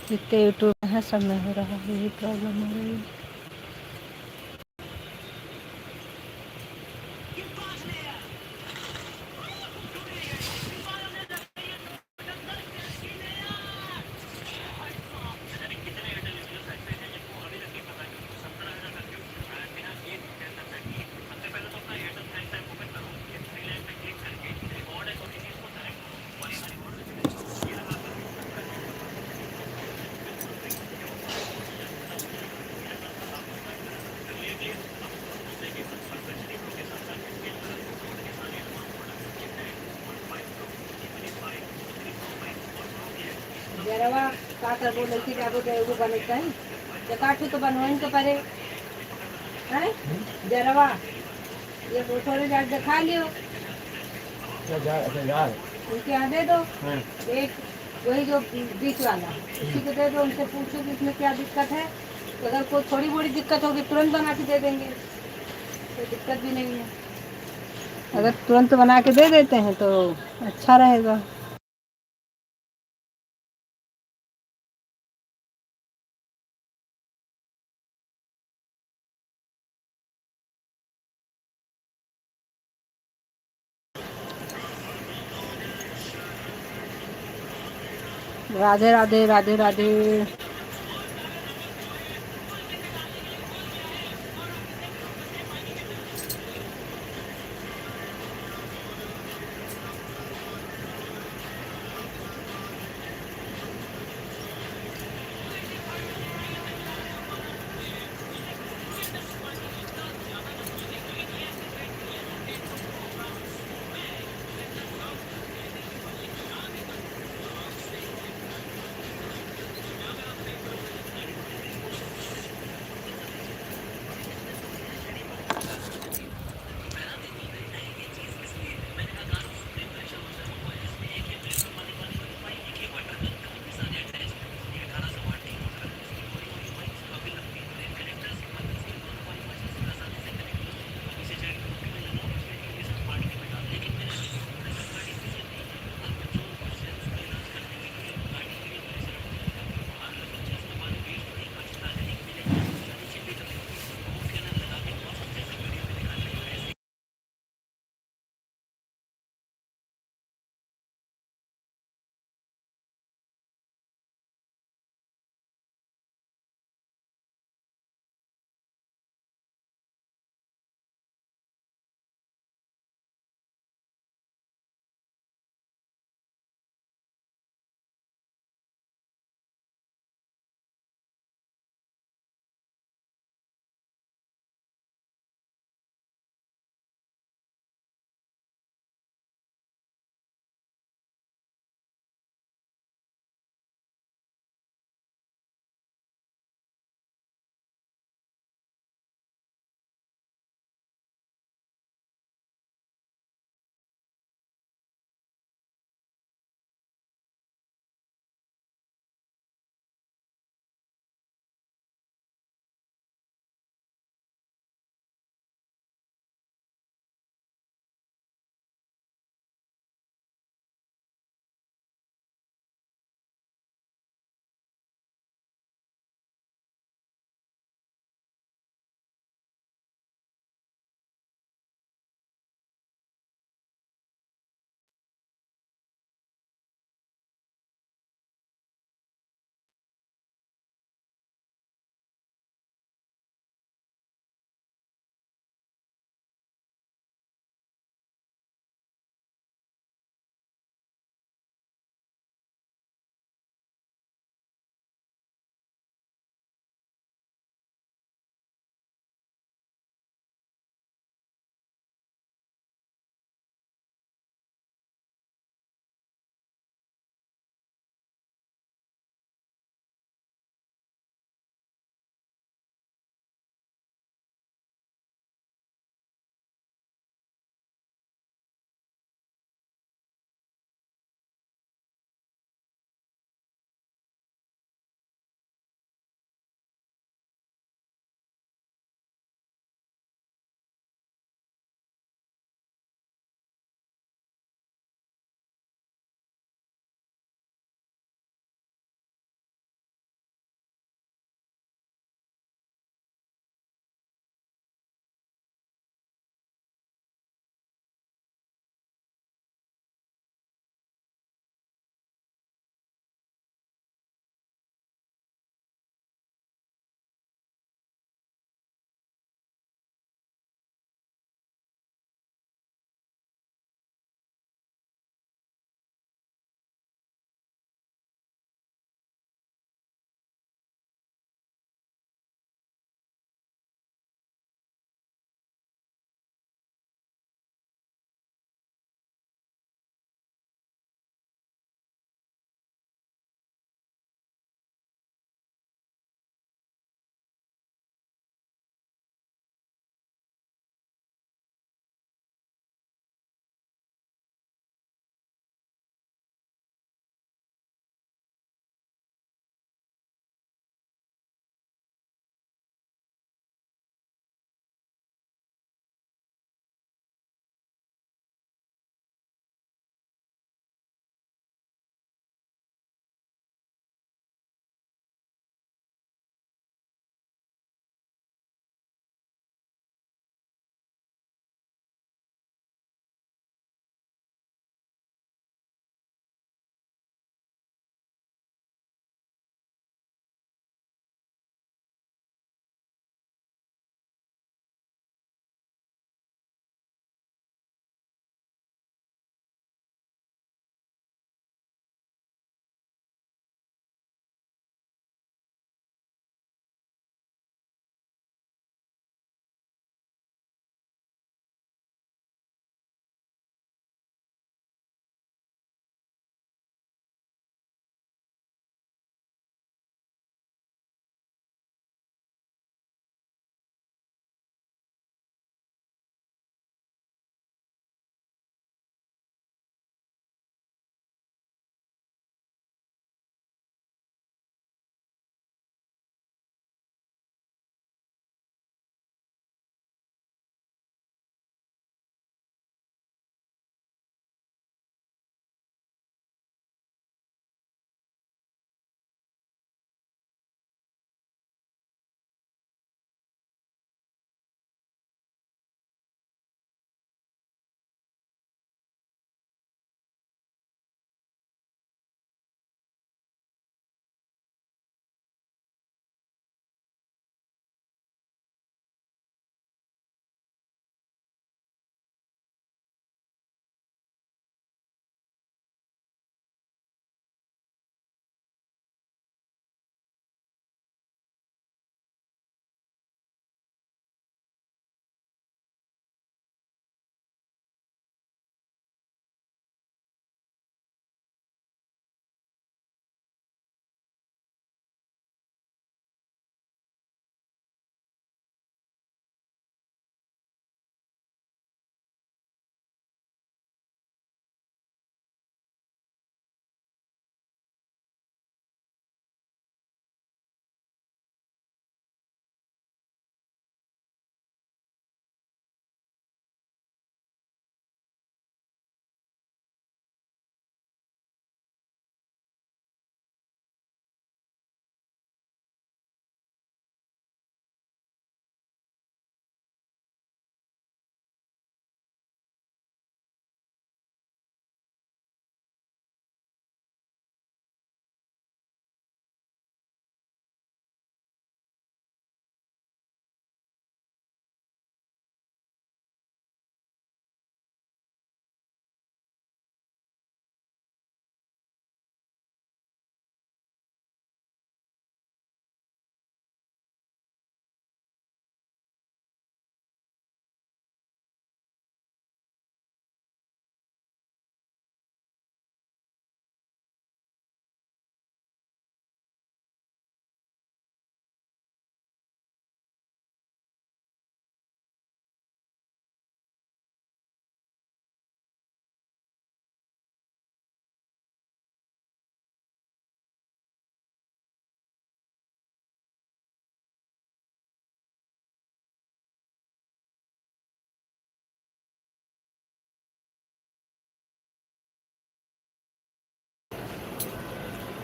जितने यूट्यूब है सब में हो रहा है, यही प्रॉब्लम हो रही है। जरवा काकर बोले कि जागो दे वो बनता है तो काटू तो बनवाइन तो परे है जरवा ये वो थोड़े जाग दिखा लियो उनके यहाँ दे दो एक वही जो बीच वाला उसी को दे दो, उनसे पूछो कि इसमें क्या दिक्कत है, तो अगर कोई थोड़ी बड़ी दिक्कत होगी तुरंत बना के दे देंगे, कोई दिक्कत भी नहीं है। अगर तुरंत बना के दे देते हैं तो अच्छा रहेगा। राधे राधे राधे राधे।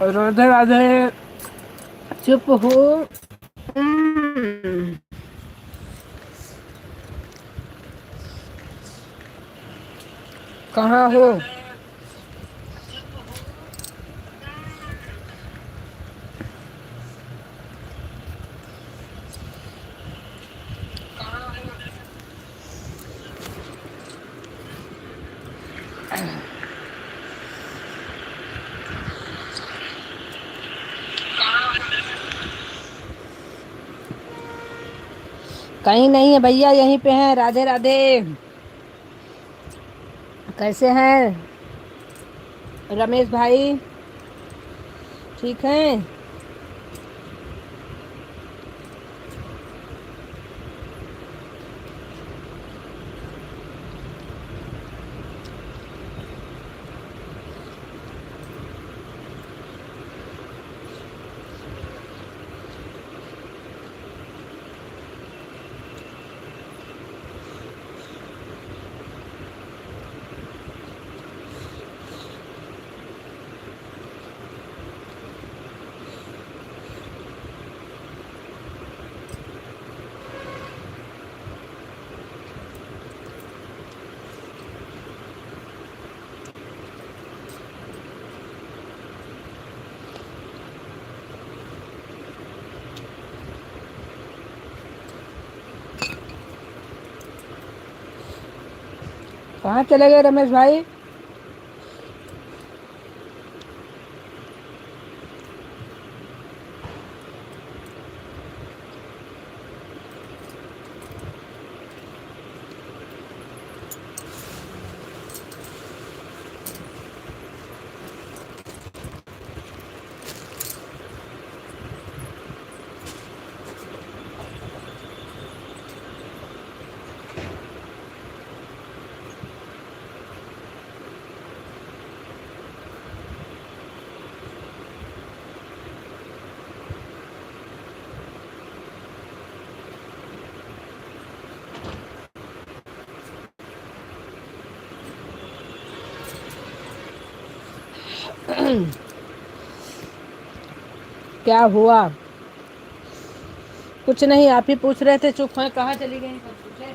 राधे राधे। चुप हो। हम्म, कहाँ हो? कहीं नहीं है भैया, यहीं पे हैं। राधे राधे। कैसे हैं रमेश भाई? ठीक हैं? कहाँ चले गए रमेश भाई? क्या हुआ? कुछ नहीं, आप ही पूछ रहे थे। चुप हैं, कहाँ चली गई सब पूछे।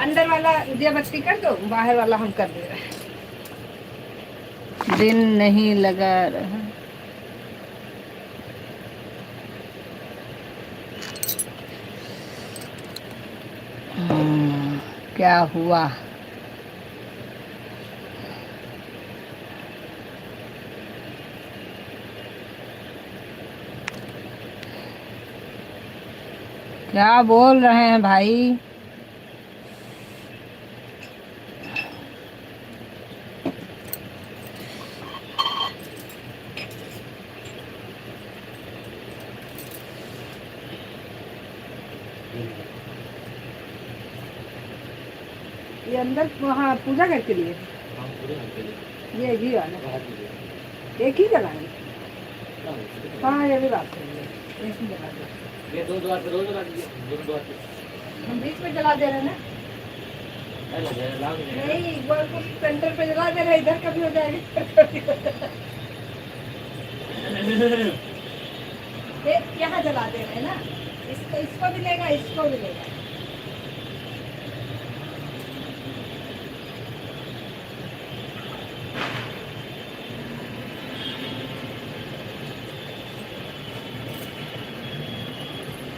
अंदर वाला दिया बत्ती कर दो, बाहर वाला हम कर दे रहे हैं। दिन नहीं लगा रहा। क्या हुआ? क्या बोल रहे हैं भाई? ये अंदर वहाँ पूजा करके लिए ये घी वाला एक ही जलाएंगे। हाँ ये भी बात सही है, एक ही जला दो। ये दो द्वार पे दो द्वार पे हम बीच में जला दे रहे हैं ना। नहीं वो कुछ सेंटर पे जला दे रहे, इधर कभी हो जाएगा। यहाँ जला दे रहे हैं ना, इसको भी लेगा, इसको भी लेगा।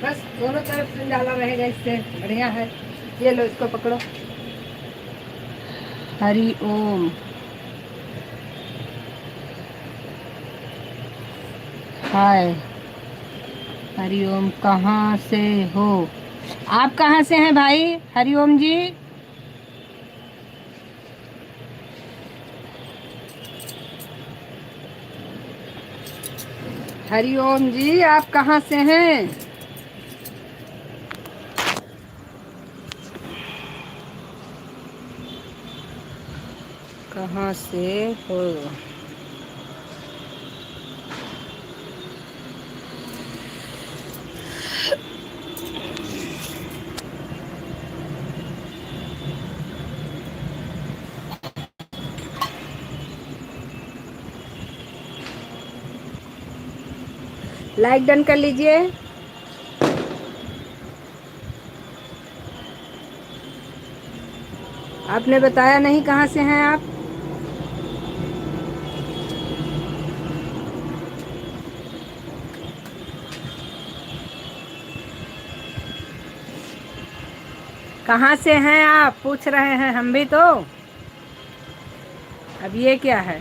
बस दोनों तरफ से डाला रहेगा, इससे बढ़िया है। ये लो इसको पकड़ो। हरि ओम। हाय हरि ओम। कहाँ से हो आप? कहाँ से हैं भाई? हरि ओम जी। हरि ओम जी, आप कहाँ से हैं? कहाँ से हो? लाइक डन कर लीजिए। आपने बताया नहीं कहाँ से हैं आप? कहाँ से हैं आप पूछ रहे हैं हम भी तो। अब ये क्या है?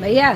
भैया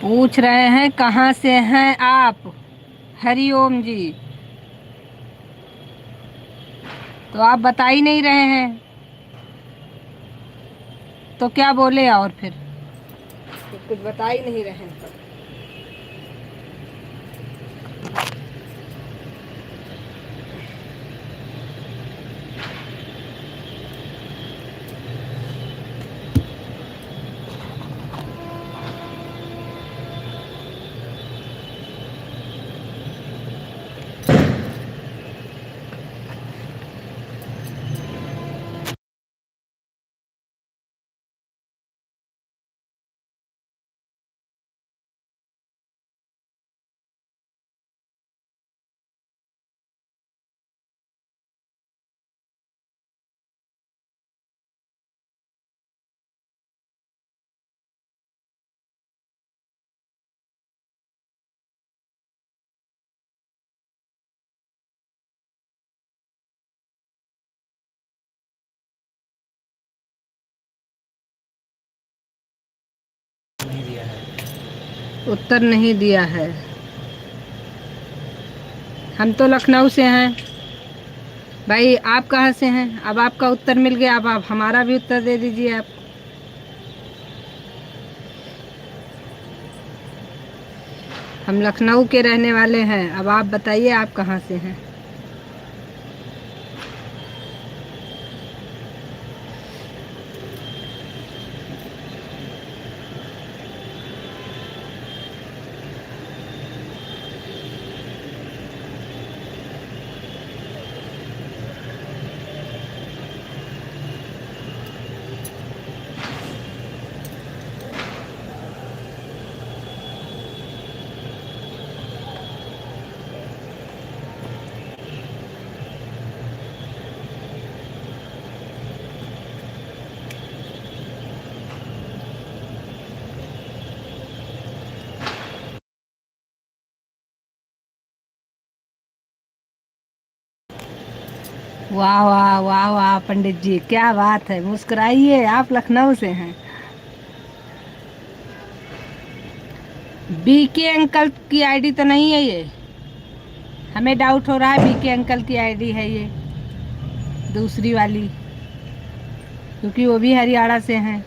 पूछ रहे हैं कहाँ से हैं आप? हरि ओम जी। तो आप बता ही नहीं रहे हैं, तो क्या बोले और फिर? तो कुछ बता ही नहीं रहे हैं तो। उत्तर नहीं दिया है। हम तो लखनऊ से हैं भाई, आप कहाँ से हैं? अब आपका उत्तर मिल गया, अब आप हमारा भी उत्तर दे दीजिए आप। हम लखनऊ के रहने वाले हैं, अब आप बताइए आप कहाँ से हैं? वाह वाह वाह वाह पंडित जी, क्या बात है, मुस्कुराइए, आप लखनऊ से हैं। बीके अंकल की आईडी तो नहीं है ये? हमें डाउट हो रहा है बीके अंकल की आईडी है ये, दूसरी वाली, क्योंकि वो भी हरियाणा से हैं।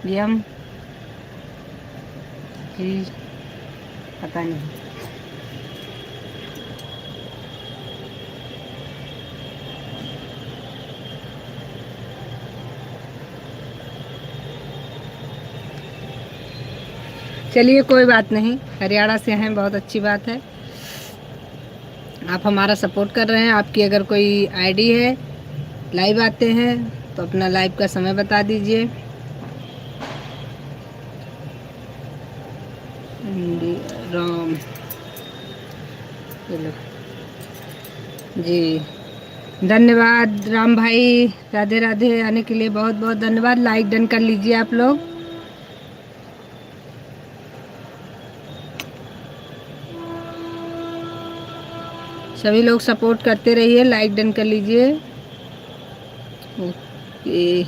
यम जी, पता नहीं। चलिए कोई बात नहीं, हरियाणा से हैं, बहुत अच्छी बात है। आप हमारा सपोर्ट कर रहे हैं। आपकी अगर कोई आईडी है, लाइव आते हैं तो अपना लाइव का समय बता दीजिए। राम, चलो जी, धन्यवाद राम भाई, राधे राधे, आने के लिए बहुत बहुत धन्यवाद। लाइक डन कर लीजिए आप लोग। सभी लोग सपोर्ट करते रहिए, लाइक डन कर लीजिए। ओके,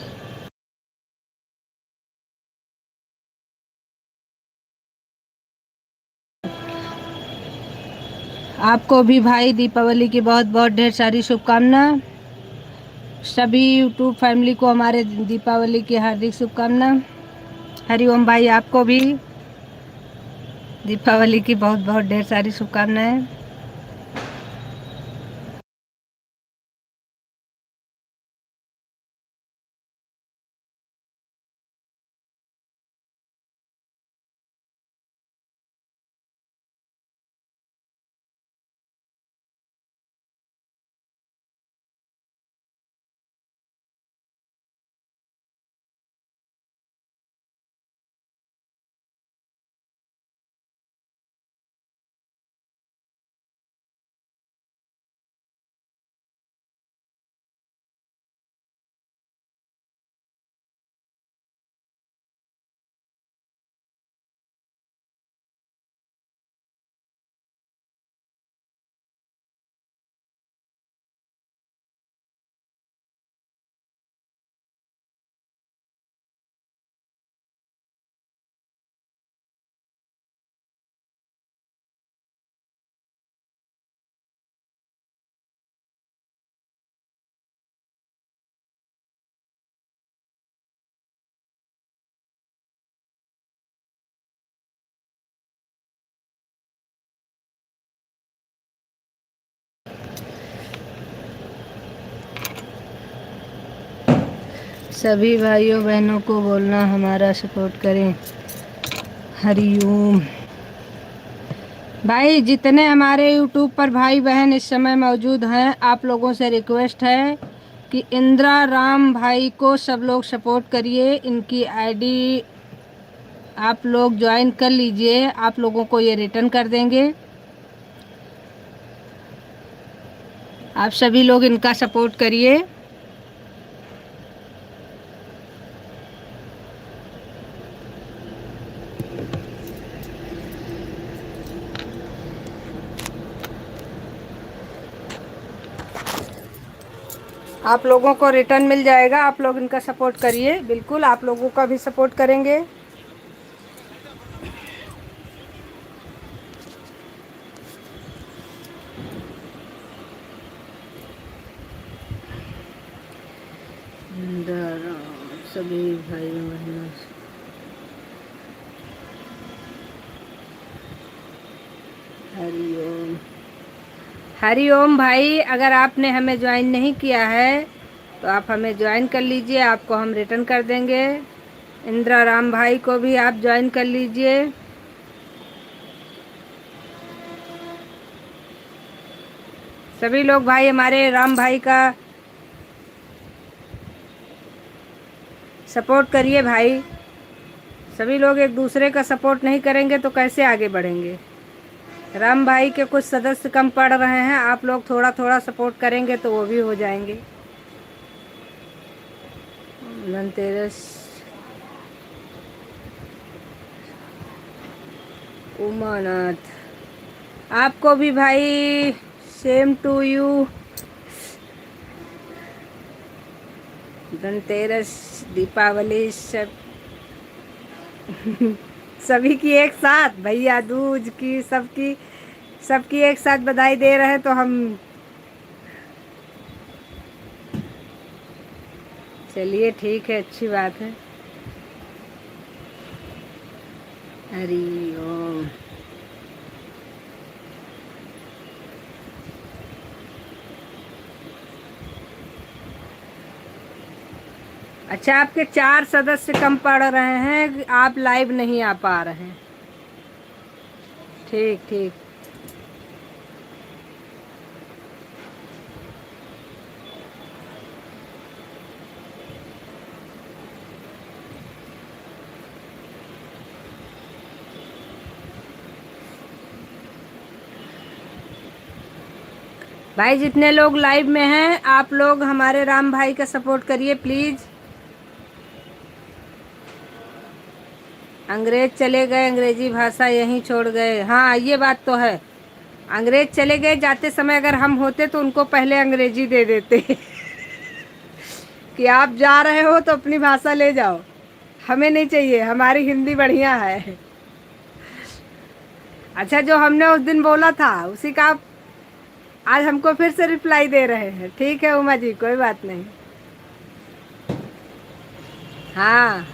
आपको भी भाई दीपावली की बहुत बहुत ढेर सारी शुभकामना। सभी यूट्यूब फैमिली को हमारे दीपावली की हार्दिक शुभकामना। हरिओम भाई, आपको भी दीपावली की बहुत बहुत ढेर सारी शुभकामनाएं। सभी भाइयों बहनों को बोलना हमारा सपोर्ट करें। हरिओम। भाई जितने हमारे यूट्यूब पर भाई बहन इस समय मौजूद हैं, आप लोगों से रिक्वेस्ट है कि इंदिरा राम भाई को सब लोग सपोर्ट करिए। इनकी आईडी आप लोग ज्वाइन कर लीजिए, आप लोगों को ये रिटर्न कर देंगे। आप सभी लोग इनका सपोर्ट करिए। आप लोगों को रिटर्न मिल जाएगा, आप लोग इनका सपोर्ट करिए। बिल्कुल आप लोगों का भी सपोर्ट करेंगे। सभी भाइयों बहनों से हरिओम। हरिओम भाई, अगर आपने हमें ज्वाइन नहीं किया है तो आप हमें ज्वाइन कर लीजिए, आपको हम रिटर्न कर देंगे। इंदिरा राम भाई को भी आप ज्वाइन कर लीजिए। सभी लोग भाई हमारे राम भाई का सपोर्ट करिए भाई। सभी लोग एक दूसरे का सपोर्ट नहीं करेंगे तो कैसे आगे बढ़ेंगे। राम भाई के कुछ सदस्य कम पड़ रहे हैं, आप लोग थोड़ा थोड़ा सपोर्ट करेंगे तो वो भी हो जाएंगे। धनतेरस उमानाथ, आपको भी भाई same to you. Dhanteras, Deepavali सब सभी की एक साथ, भैया दूज की सबकी सबकी एक साथ बधाई दे रहे हैं तो हम चलिए ठीक है, अच्छी बात है। हरि ओम। अच्छा, आपके 4 सदस्य कम पड़ रहे हैं, आप लाइव नहीं आ पा रहे हैं। ठीक ठीक। भाई जितने लोग लाइव में हैं, आप लोग हमारे राम भाई का सपोर्ट करिए प्लीज़। अंग्रेज चले गए, अंग्रेजी भाषा यहीं छोड़ गए। हाँ ये बात तो है, अंग्रेज चले गए, जाते समय अगर हम होते तो उनको पहले अंग्रेजी दे देते कि आप जा रहे हो तो अपनी भाषा ले जाओ, हमें नहीं चाहिए, हमारी हिंदी बढ़िया है। अच्छा, जो हमने उस दिन बोला था उसी का आप आज हमको फिर से रिप्लाई दे रहे हैं। ठीक है उमा जी, कोई बात नहीं। हाँ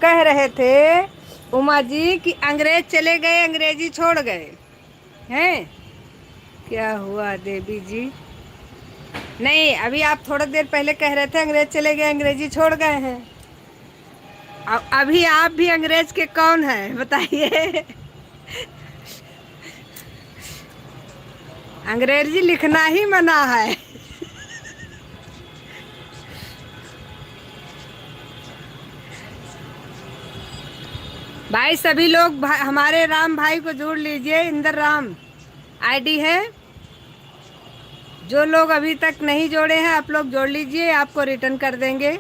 कह रहे थे उमा जी कि अंग्रेज चले गए, अंग्रेजी छोड़ गए हैं। क्या हुआ देवी जी? नहीं, अभी आप थोड़ा देर पहले कह रहे थे अंग्रेज चले गए, अंग्रेजी छोड़ गए हैं। अभी आप भी अंग्रेज के कौन हैं बताइए? अंग्रेजी लिखना ही मना है। भाई सभी लोग हमारे राम भाई को जोड़ लीजिए, इंदर राम आईडी है। जो लोग अभी तक नहीं जोड़े हैं आप लोग जोड़ लीजिए, आपको रिटर्न कर देंगे।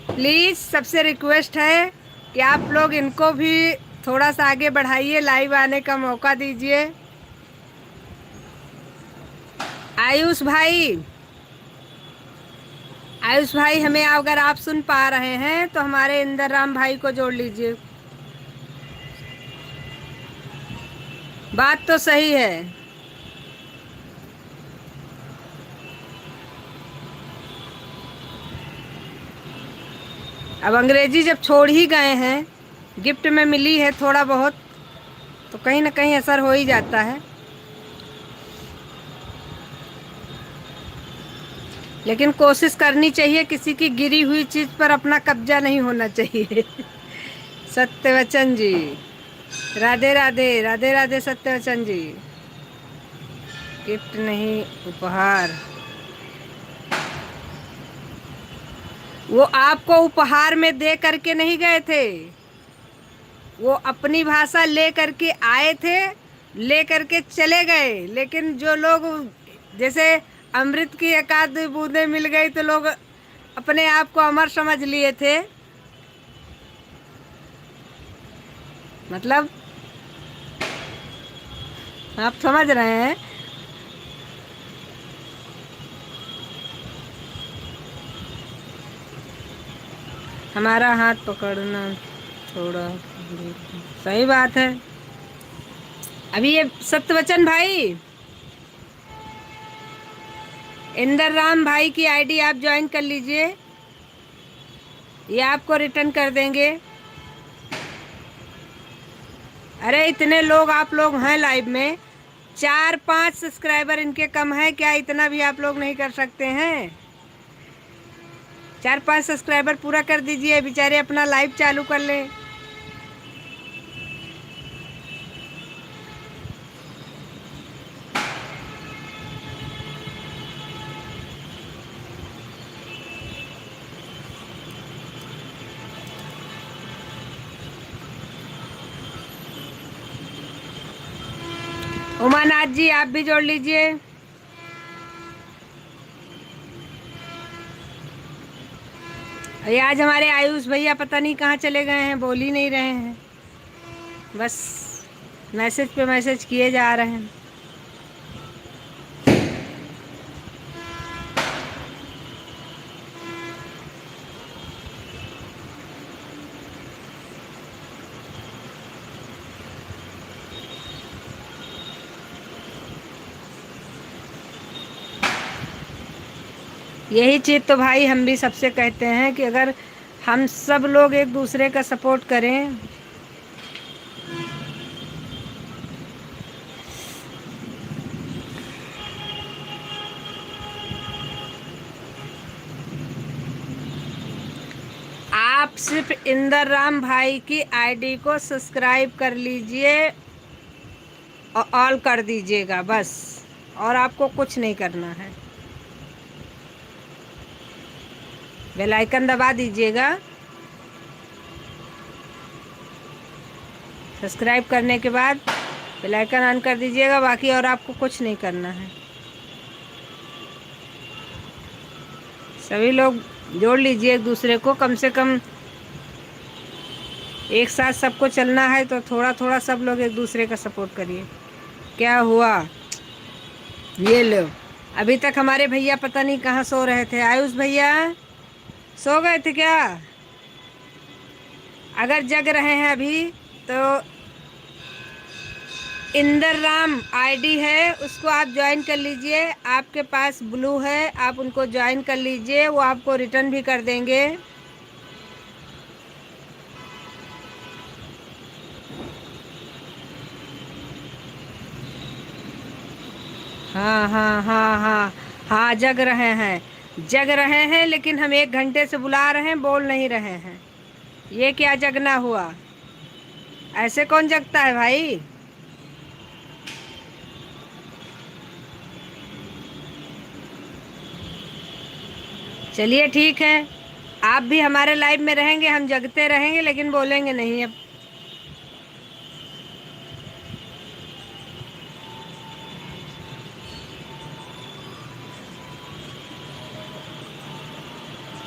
प्लीज़ सबसे रिक्वेस्ट है कि आप लोग इनको भी थोड़ा सा आगे बढ़ाइए, लाइव आने का मौका दीजिए। आयुष भाई, आयुष भाई हमें अगर आप सुन पा रहे हैं तो हमारे इंदर राम भाई को जोड़ लीजिए। बात तो सही है। अब अंग्रेजी जब छोड़ ही गए हैं, गिफ्ट में मिली है थोड़ा बहुत, तो कहीं ना कहीं असर हो ही जाता है। लेकिन कोशिश करनी चाहिए, किसी की गिरी हुई चीज़ पर अपना कब्जा नहीं होना चाहिए। सत्यवचन जी, राधे राधे, राधे राधे सत्यवचन जी। गिफ्ट नहीं, उपहार। वो आपको उपहार में दे करके नहीं गए थे, वो अपनी भाषा ले करके आए थे, ले करके चले गए। लेकिन जो लोग जैसे अमृत की एक आध बूंदें मिल गई तो लोग अपने आप को अमर समझ लिए थे। मतलब आप समझ रहे हैं? हमारा हाथ पकड़ना थोड़ा, सही बात है। अभी ये सत्यवचन भाई, इंदर राम भाई की आईडी आप ज्वाइन कर लीजिए, ये आपको रिटर्न कर देंगे। अरे इतने लोग आप लोग हैं लाइव में, 4-5 सब्सक्राइबर इनके कम है क्या? इतना भी आप लोग नहीं कर सकते हैं? 4-5 सब्सक्राइबर पूरा कर दीजिए, बेचारे अपना लाइव चालू कर लें। उमानाथ जी आप भी जोड़ लीजिए। आज हमारे आयुष भैया पता नहीं कहाँ चले गए हैं, बोल ही नहीं रहे हैं, बस मैसेज पे मैसेज किए जा रहे हैं। यही चीज़ तो भाई हम भी सबसे कहते हैं कि अगर हम सब लोग एक दूसरे का सपोर्ट करें, आप सिर्फ इंदर राम भाई की आईडी को सब्सक्राइब कर लीजिए और ऑल कर दीजिएगा बस, और आपको कुछ नहीं करना है। बेल आइकन दबा दीजिएगा, सब्सक्राइब करने के बाद बेल आइकन ऑन कर दीजिएगा, बाकी और आपको कुछ नहीं करना है। सभी लोग जोड़ लीजिए एक दूसरे को, कम से कम एक साथ सबको चलना है तो थोड़ा थोड़ा सब लोग एक दूसरे का सपोर्ट करिए। क्या हुआ? ये लो, अभी तक हमारे भैया पता नहीं कहाँ सो रहे थे। आयुष भैया सो गए थे क्या? अगर जग रहे हैं अभी तो इंदर राम आईडी है, उसको आप ज्वाइन कर लीजिए। आपके पास ब्लू है, आप उनको ज्वाइन कर लीजिए, वो आपको रिटर्न भी कर देंगे। हाँ हाँ हाँ हाँ हाँ, जग रहे हैं, लेकिन हम 1 घंटे से बुला रहे हैं, बोल नहीं रहे हैं। ये क्या जगना हुआ? ऐसे कौन जगता है भाई? चलिए ठीक है, आप भी हमारे लाइव में रहेंगे, हम जगते रहेंगे, लेकिन बोलेंगे नहीं अब।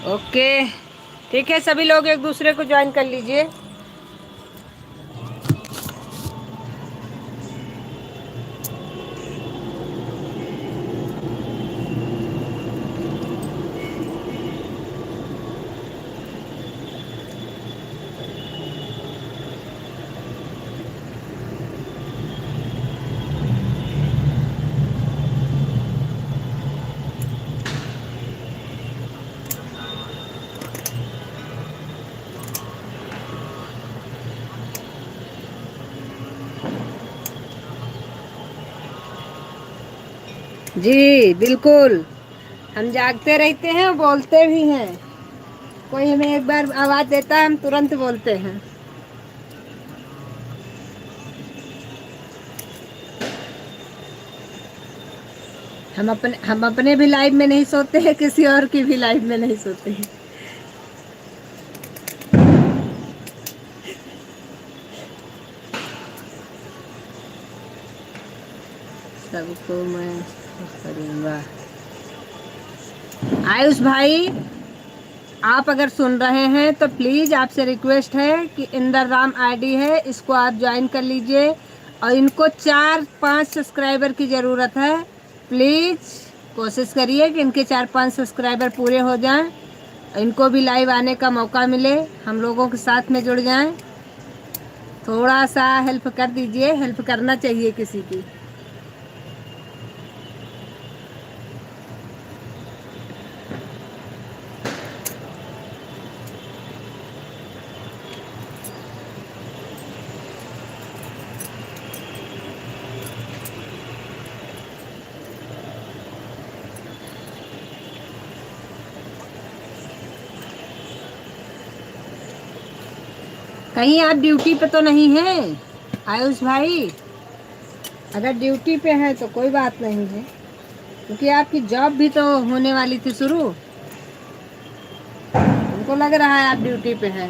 ओके, ठीक है, सभी लोग एक दूसरे को ज्वाइन कर लीजिए। जी बिल्कुल, हम जागते रहते हैं और बोलते भी हैं। कोई हमें एक बार आवाज़ देता है, हम तुरंत बोलते हैं। हम अपने भी लाइव में नहीं सोते हैं, किसी और की भी लाइव में नहीं सोते हैं। सबको मैं करूँगा। आयुष भाई, आप अगर सुन रहे हैं तो प्लीज़ आपसे रिक्वेस्ट है कि इंदर राम आईडी है, इसको आप ज्वाइन कर लीजिए। और इनको 4-5 सब्सक्राइबर की ज़रूरत है। प्लीज़ कोशिश करिए कि इनके 4-5 सब्सक्राइबर पूरे हो जाएं, इनको भी लाइव आने का मौका मिले, हम लोगों के साथ में जुड़ जाएं। थोड़ा सा हेल्प कर दीजिए, हेल्प करना चाहिए किसी की। कहीं आप ड्यूटी पे तो नहीं हैं आयुष भाई? अगर ड्यूटी पे हैं तो कोई बात नहीं है, क्योंकि आपकी जॉब भी तो होने वाली थी शुरू। हमको लग रहा है आप ड्यूटी पे हैं,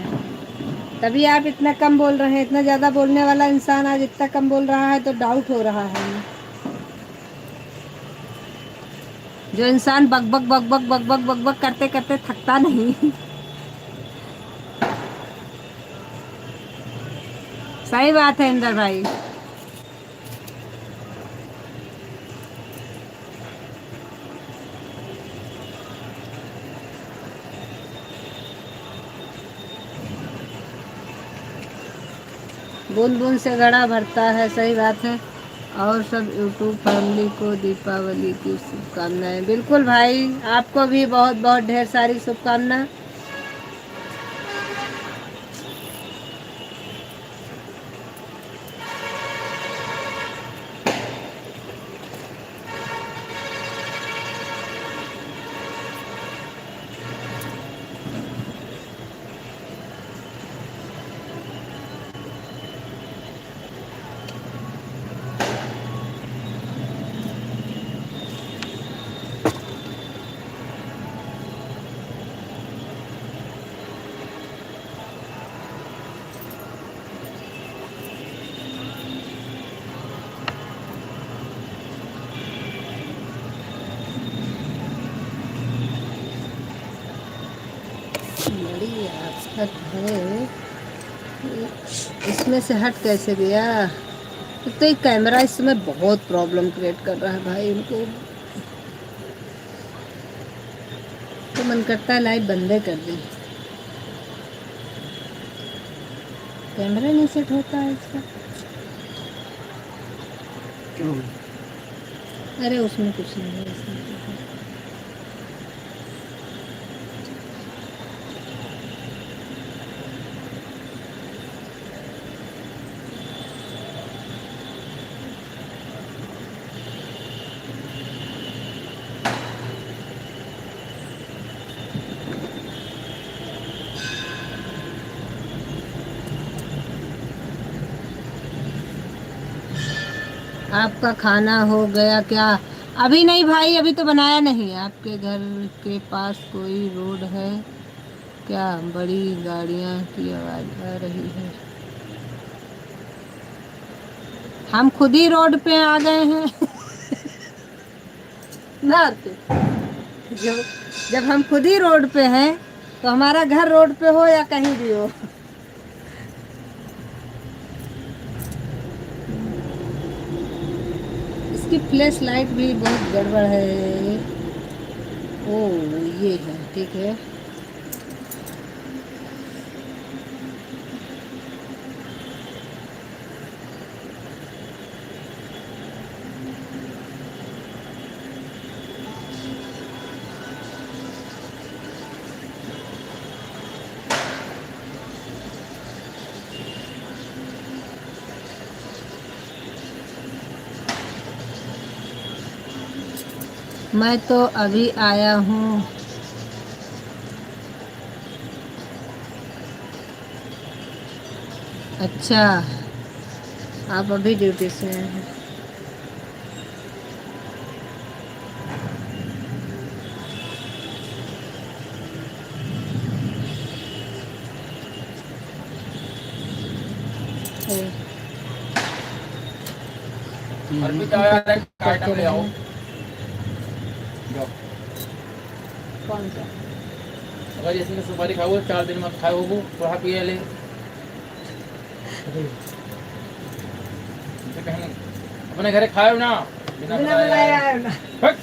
तभी आप इतना कम बोल रहे हैं। इतना ज़्यादा बोलने वाला इंसान आज इतना कम बोल रहा है तो डाउट हो रहा है। जो इंसान बक बक बक बक बक बक बक बक करते करते थकता नहीं। सही बात है इंदर भाई। बूंद बूंद से घड़ा भरता है, सही बात है। और सब यूट्यूब फैमिली को दीपावली की शुभकामनाएं। बिल्कुल भाई, आपको भी बहुत बहुत ढेर सारी शुभकामनाएं। बड़ी आफत है, इसमें से हट कैसे गया? तो ये कैमरा इस समय बहुत प्रॉब्लम क्रिएट कर रहा है भाई। इनको तो मन करता है लाइव बंदे कर दें। कैमरा नहीं सेट होता है इसका। क्यों? अरे उसमें कुछ नहीं है, इसमें कुछ नहीं। आपका खाना हो गया क्या? अभी नहीं भाई, अभी तो बनाया नहीं है। आपके घर के पास कोई रोड है क्या? बड़ी गाड़ियाँ की आवाज़ आ रही है। हम खुद ही रोड पे आ गए हैं। ना तो जब जब हम खुद ही रोड पे हैं तो हमारा घर रोड पे हो या कहीं भी हो। इसकी फ्लैश लाइट भी बहुत गड़बड़ है। ओ ये है, ठीक है। मैं तो अभी आया हूँ। अच्छा, आप अभी ड्यूटी से आए हैं। अरे, अर्पित आया है, करते आइटम ले आओ। रहें। जाओ। कौन सा? अगर जैसे कि सुपारी खाओ 4 दिन मत खाओ वो थोड़ा पिए ले। जैसे कहीं अपने घरे खाओ ना बिना बिना बुलाए बुलाया आए। आए ना। हट।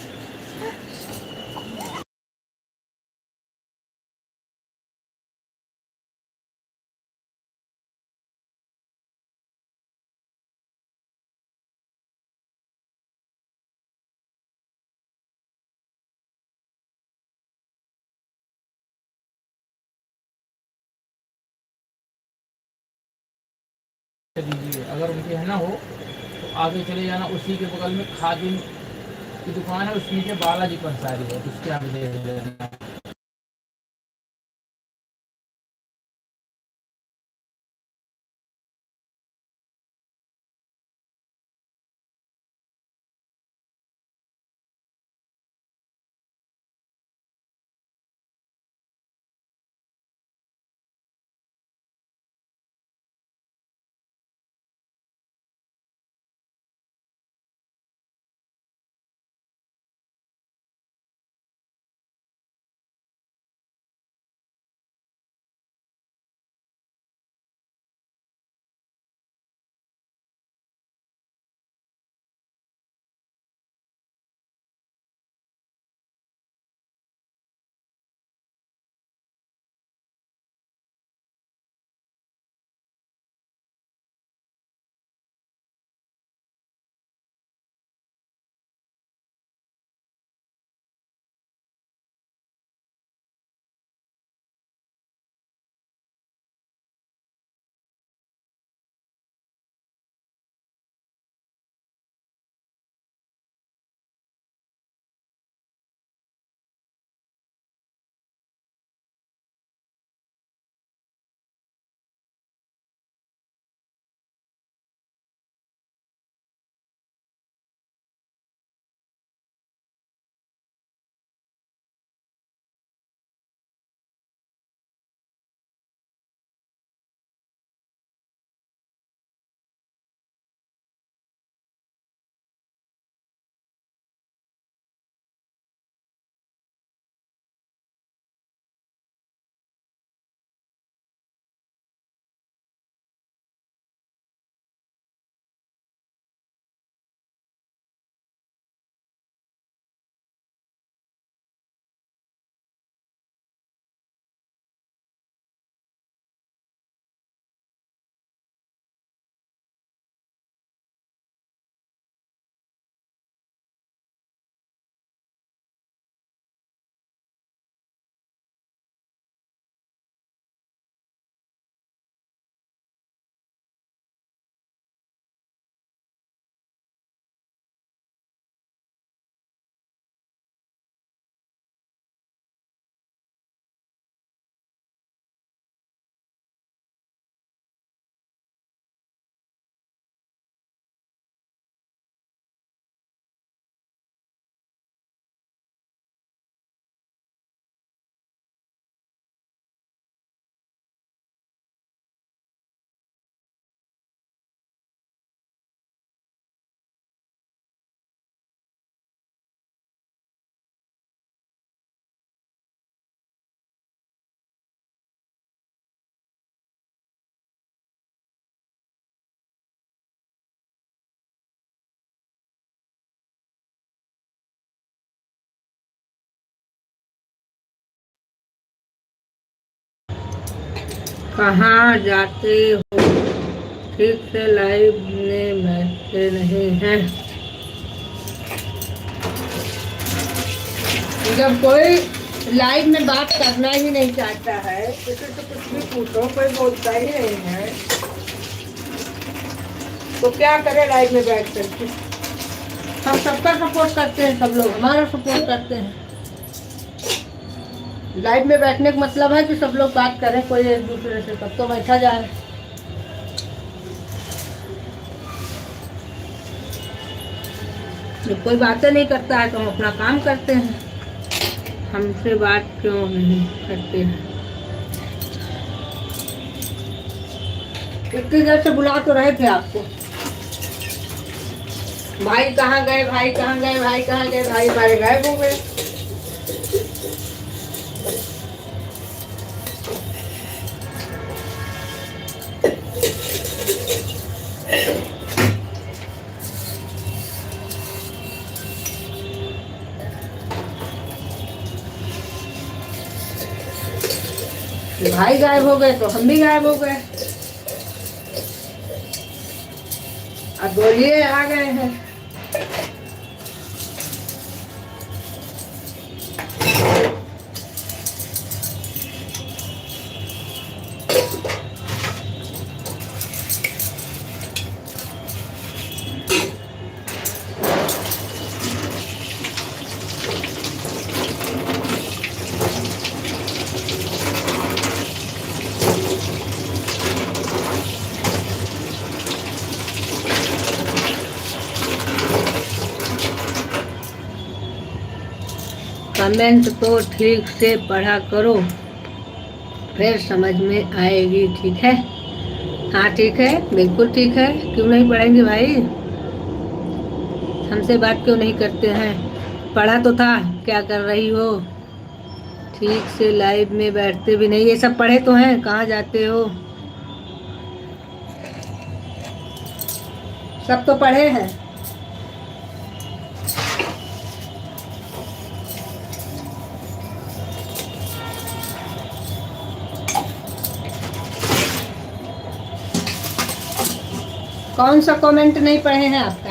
दीजिए अगर उनके है ना हो तो आगे चले जाना, उसी के बगल में खादिम की दुकान है, उसके नीचे बालाजी पंसारी है, उसके यहाँ पे दे देना। कहाँ जाते हो? ठीक से लाइव में बैठते नहीं हैं। जब कोई लाइव में बात करना ही नहीं चाहता है तो फिर तो कुछ भी पूछो, कोई बोलता ही नहीं है तो क्या करे लाइव में बैठ करके। हम सबका सपोर्ट करते हैं, सब लोग हमारा सपोर्ट करते हैं। लाइव में बैठने का मतलब है कि सब लोग बात करें कोई एक दूसरे से, तब तो बैठा जाए। जब कोई बातें नहीं करता है तो हम अपना काम करते हैं। हमसे बात क्यों नहीं करते हैं? कितनी देर से बुला तो रहे थे आपको। भाई कहाँ गए, भाई कहाँ गए, भाई कहाँ गए, भाई हमारे गायब हो गए। भाई गायब हो गए तो हम भी गायब हो गए। अब बोलिए आ गए हैं। कमेंट तो ठीक से पढ़ा करो, फिर समझ में आएगी। ठीक है? हाँ ठीक है, बिल्कुल ठीक है। क्यों नहीं पढ़ेंगे भाई? हमसे बात क्यों नहीं करते हैं? पढ़ा तो था, क्या कर रही हो? ठीक से लाइव में बैठते भी नहीं। ये सब पढ़े तो हैं, कहाँ जाते हो? सब तो पढ़े हैं। कौन सा कमेंट नहीं पढ़े हैं आपका?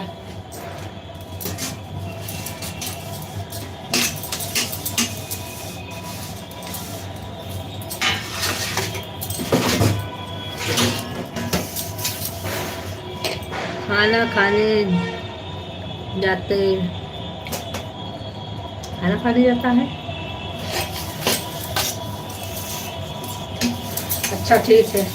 खाना खाने जाते, खाना खाने जाता है। अच्छा ठीक है।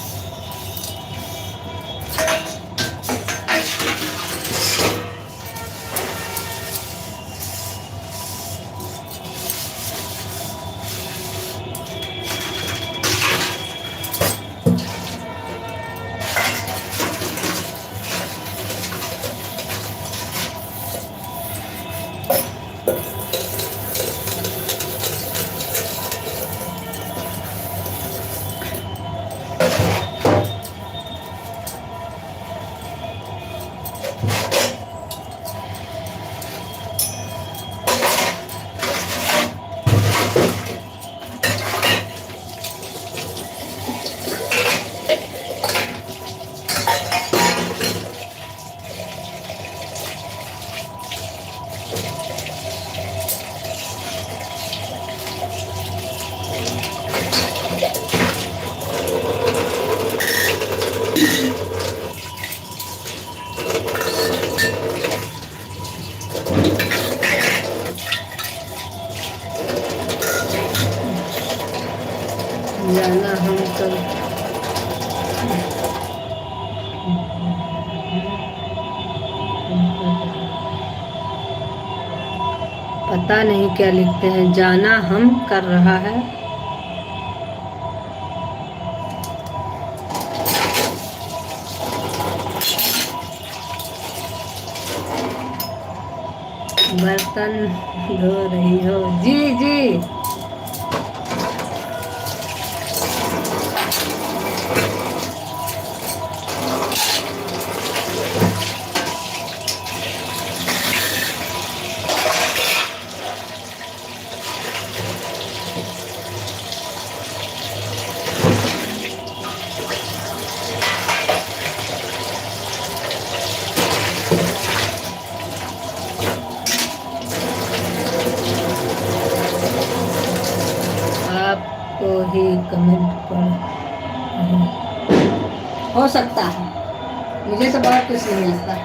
जाना हम कल पता नहीं क्या लिखते हैं। जाना हम कर रहा है। बर्तन धो रही हो? जी जी। ही कमेंट पढ़ हो सकता है, मुझे तो बहुत कुछ नहीं आता।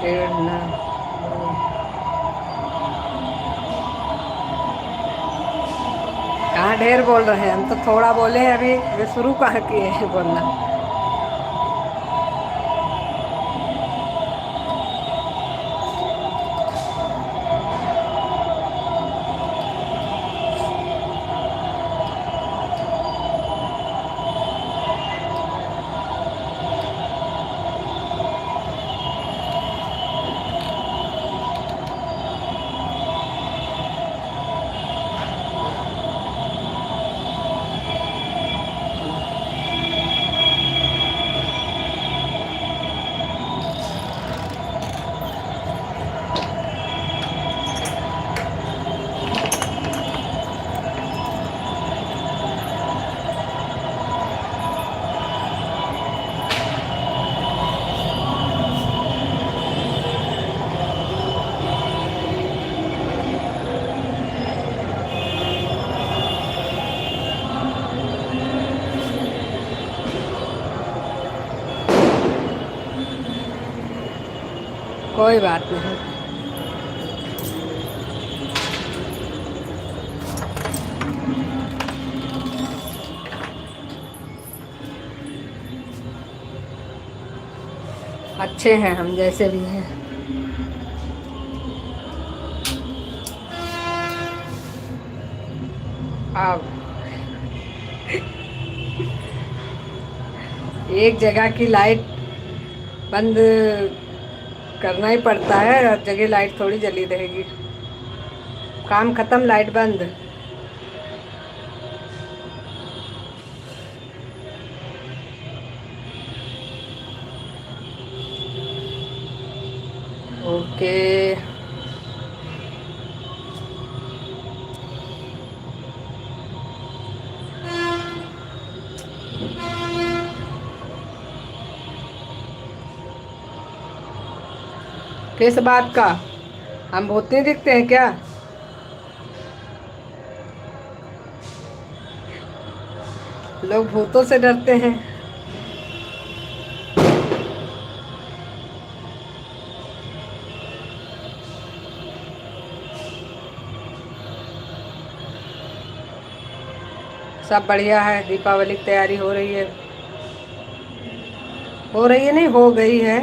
डेढ़ ना कहाँ ढेर बोल रहे हैं, हम तो थोड़ा बोले हैं अभी, वे शुरू कहाँ किए हैं बोलना। कोई बात नहीं। अच्छे हैं हम जैसे भी हैं। अब एक जगह की लाइट बंद करना ही पड़ता है, हर जगह लाइट थोड़ी जली रहेगी। काम खत्म, लाइट बंद। ओके किस बात का? हम भूत नहीं दिखते हैं क्या? लोग भूतों से डरते हैं। सब बढ़िया है, दीपावली की तैयारी हो रही है। हो रही है नहीं, हो गई है।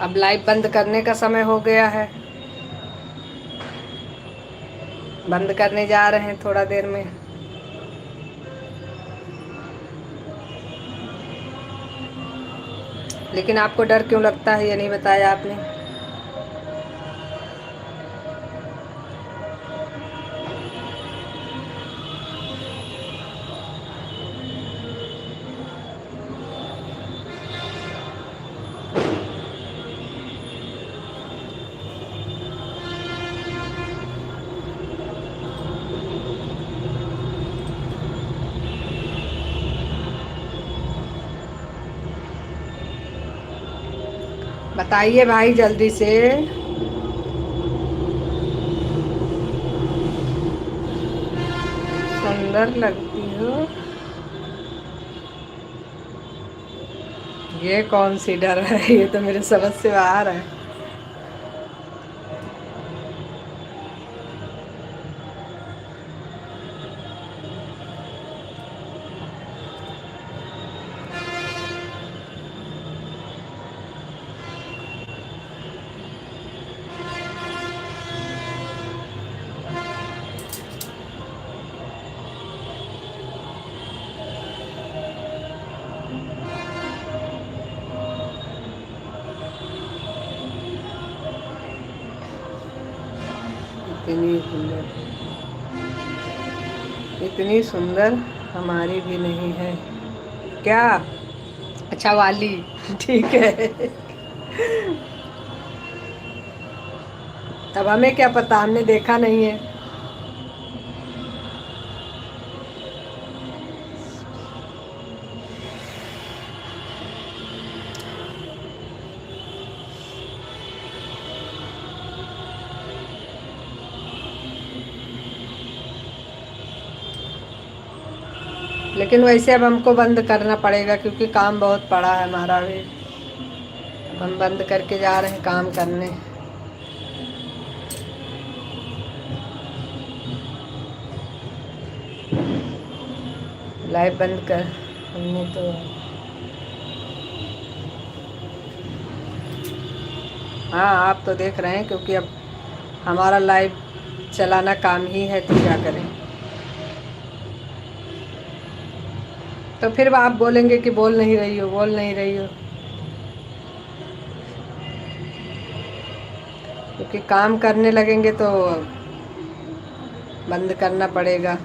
अब लाइव बंद करने का समय हो गया है, बंद करने जा रहे हैं थोड़ा देर में। लेकिन आपको डर क्यों लगता है ये नहीं बताया आपने। बताइए भाई जल्दी से। सुंदर लगती हो। ये कौन सी डर है, ये तो मेरे समझ से बाहर है। इतनी सुंदर, इतनी सुंदर हमारी भी नहीं है क्या? अच्छा वाली, ठीक है। अब हमें क्या पता, हमने देखा नहीं है। लेकिन वैसे अब हमको बंद करना पड़ेगा क्योंकि काम बहुत पड़ा है हमारा भी। अब हम बंद करके जा रहे हैं काम करने। लाइव बंद कर हमने तो। हाँ, आप तो देख रहे हैं क्योंकि अब हमारा लाइव चलाना काम ही है, तो क्या करें। तो फिर आप बोलेंगे कि बोल नहीं रही हो, बोल नहीं रही हो, क्योंकि काम करने लगेंगे तो बंद करना पड़ेगा।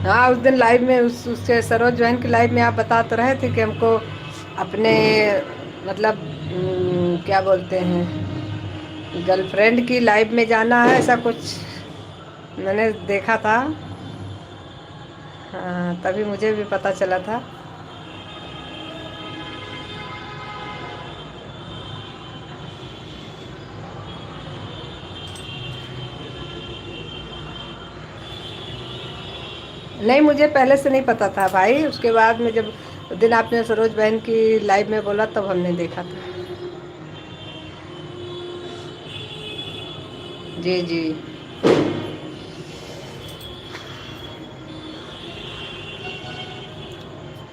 हाँ, उस दिन लाइव में उसके सरोज बहन की लाइव में आप बता तो रहे थे कि हमको अपने मतलब क्या बोलते हैं, गर्लफ्रेंड की लाइव में जाना है, ऐसा कुछ मैंने देखा था। हाँ, तभी मुझे भी पता चला था। नहीं, मुझे पहले से नहीं पता था भाई, उसके बाद में जब उस दिन आपने सरोज बहन की लाइव में बोला तब हमने देखा था। जी जी।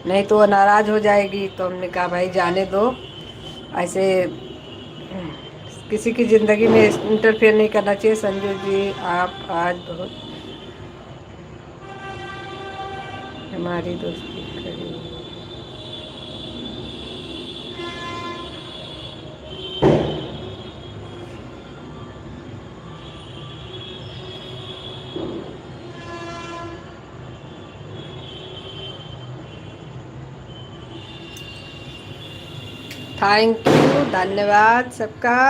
नहीं तो वो नाराज हो जाएगी, तो हमने कहा भाई जाने दो, ऐसे किसी की जिंदगी में इंटरफेयर नहीं करना चाहिए। संजू जी, आप आज बहुत हमारी दोस्ती करी। थैंक यू, धन्यवाद सबका।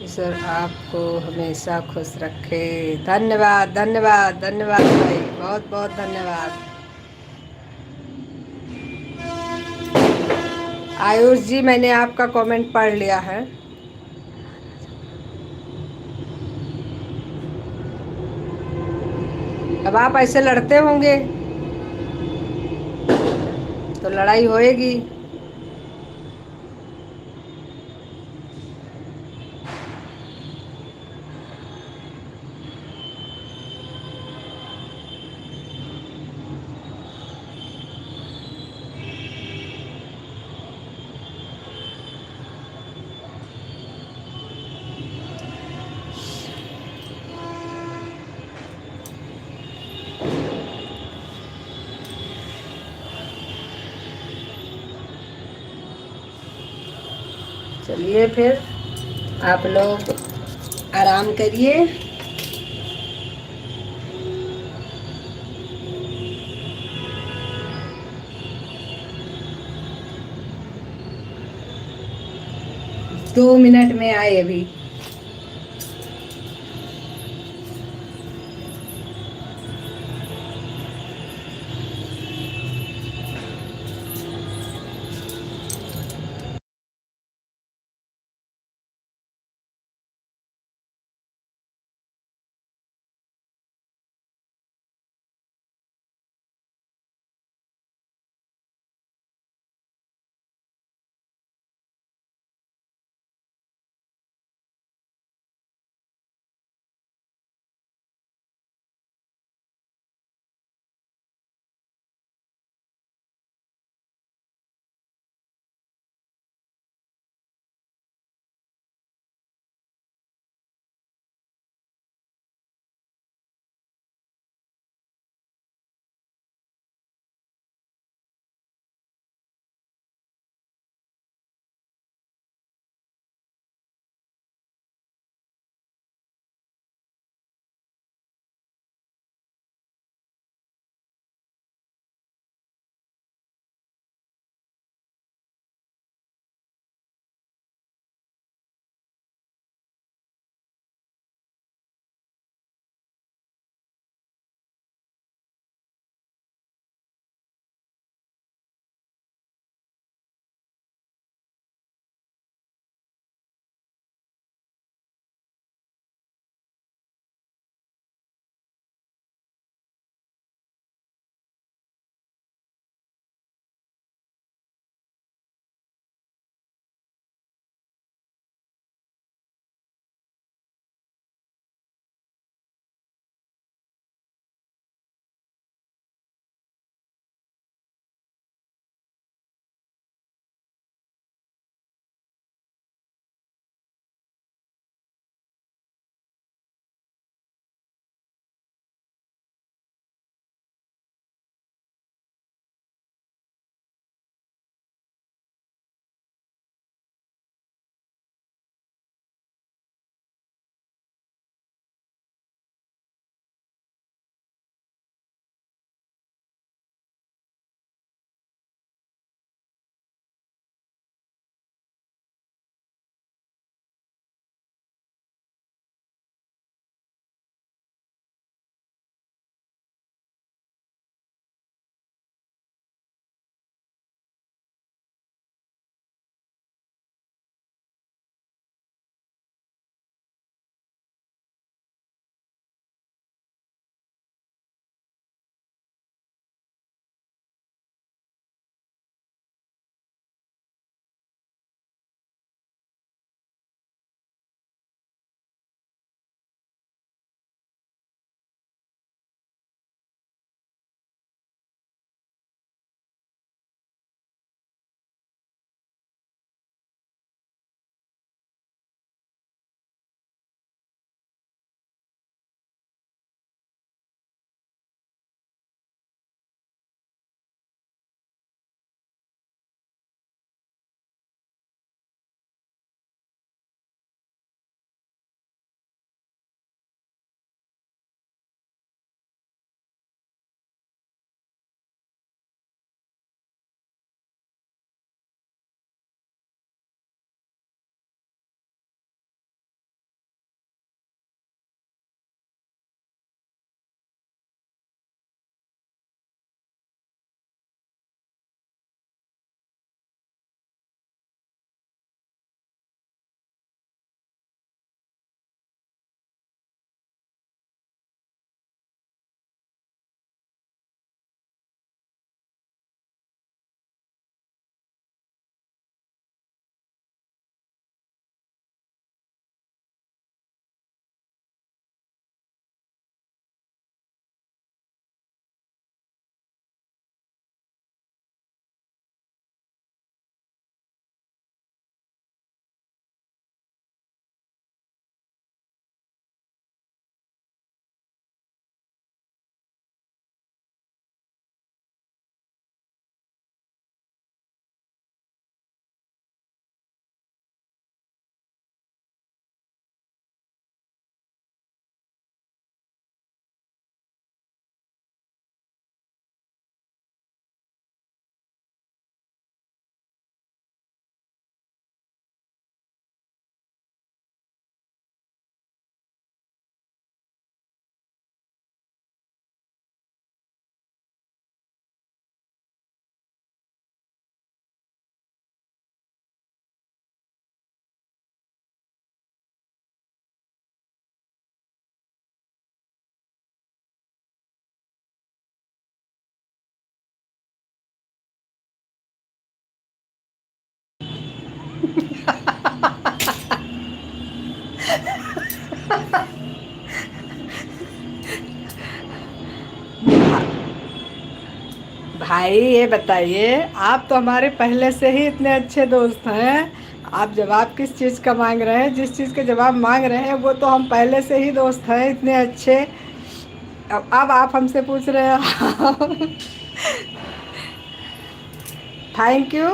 ईश्वर आपको हमेशा खुश रखे। धन्यवाद धन्यवाद धन्यवाद भाई, बहुत बहुत धन्यवाद। आयुष जी, मैंने आपका कमेंट पढ़ लिया है। अब आप ऐसे लड़ते होंगे तो लड़ाई होएगी। चलिए फिर आप लोग आराम करिए। दो मिनट में आए अभी। भाई ये बताइए, आप तो हमारे पहले से ही इतने अच्छे दोस्त हैं, आप जवाब किस चीज़ का मांग रहे हैं? जिस चीज़ के जवाब मांग रहे हैं वो तो हम पहले से ही दोस्त हैं इतने अच्छे। अब आप हमसे पूछ रहे हैं। Thank you.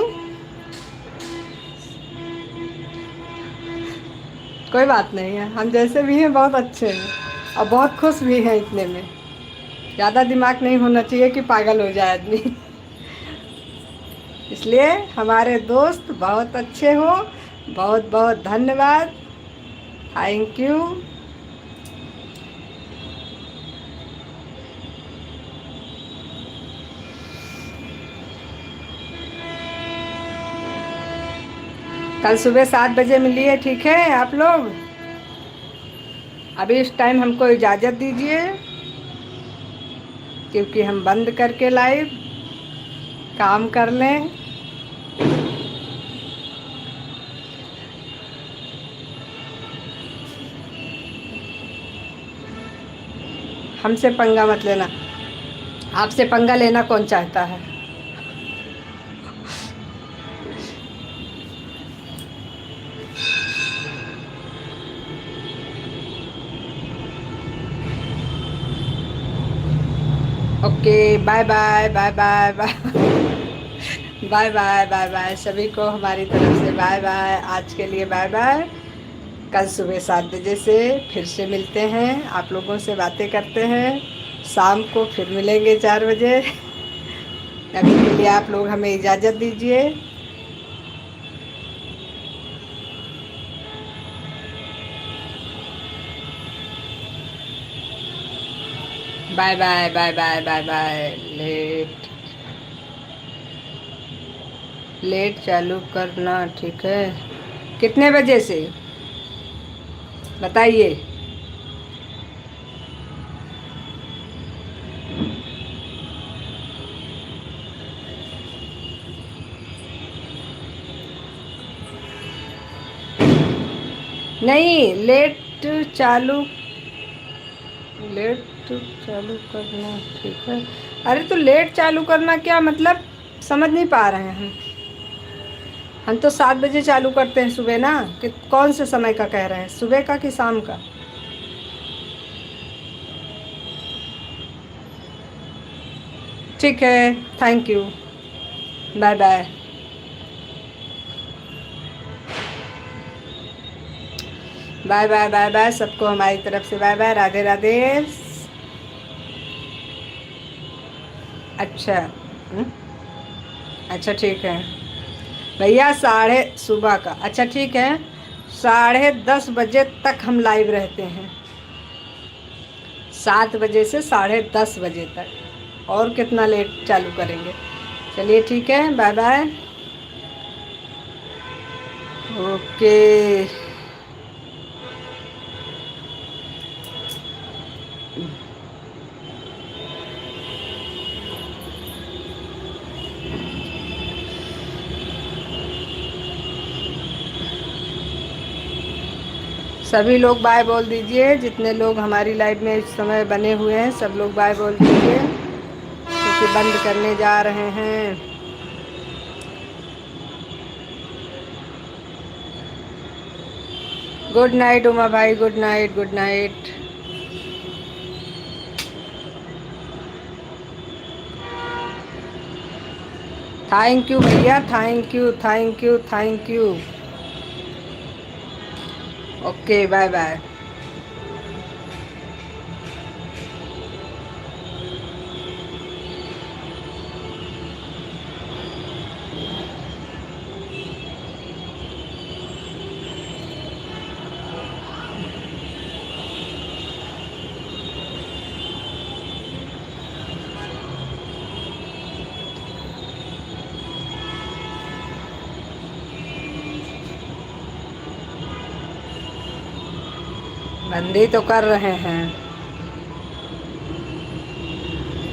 कोई बात नहीं है, हम जैसे भी हैं बहुत अच्छे हैं और बहुत खुश भी हैं इतने में। ज़्यादा दिमाग नहीं होना चाहिए कि पागल हो जाए आदमी। इसलिए हमारे दोस्त बहुत अच्छे हो। बहुत बहुत धन्यवाद। Thank you. कल सुबह 7 बजे मिलिए, ठीक है आप लोग? अभी इस टाइम हमको इजाज़त दीजिए, क्योंकि हम बंद करके लाइव काम कर लें। हमसे पंगा मत लेना, आपसे पंगा लेना कौन चाहता है? Okay, bye bye bye bye bye. Bye bye bye bye सभी को हमारी तरफ से बाय बाय। आज के लिए बाय बाय। कल सुबह 7 बजे से फिर से मिलते हैं, आप लोगों से बातें करते हैं। शाम को फिर मिलेंगे 4 बजे। अभी के लिए आप लोग हमें इजाज़त दीजिए। Bye bye bye bye bye bye. लेट चालू करना, ठीक है? कितने बजे से बताइए? नहीं, लेट चालू करना, ठीक है? अरे तो लेट चालू करना क्या मतलब, समझ नहीं पा रहे हैं हम तो 7 बजे चालू करते हैं सुबह ना। कि कौन से समय का कह रहे हैं, सुबह का कि शाम का? ठीक है, thank you, bye bye. Bye bye bye bye सबको हमारी तरफ से बाय बाय। राधे राधे। अच्छा, अच्छा ठीक है भैया, सुबह का, अच्छा ठीक है। 10:30 बजे तक हम लाइव रहते हैं, 7 बजे से 10:30 बजे तक। और कितना लेट चालू करेंगे? चलिए ठीक है, बाय बाय। ओके। सभी लोग बाय बोल दीजिए, जितने लोग हमारी लाइव में इस समय बने हुए हैं सब लोग बाय बोल दीजिए, क्योंकि बंद करने जा रहे हैं। गुड नाइट उमा भाई, good night, good night. Thank you भैया, thank you thank you thank you. Okay, bye bye. बंदी तो कर रहे हैं।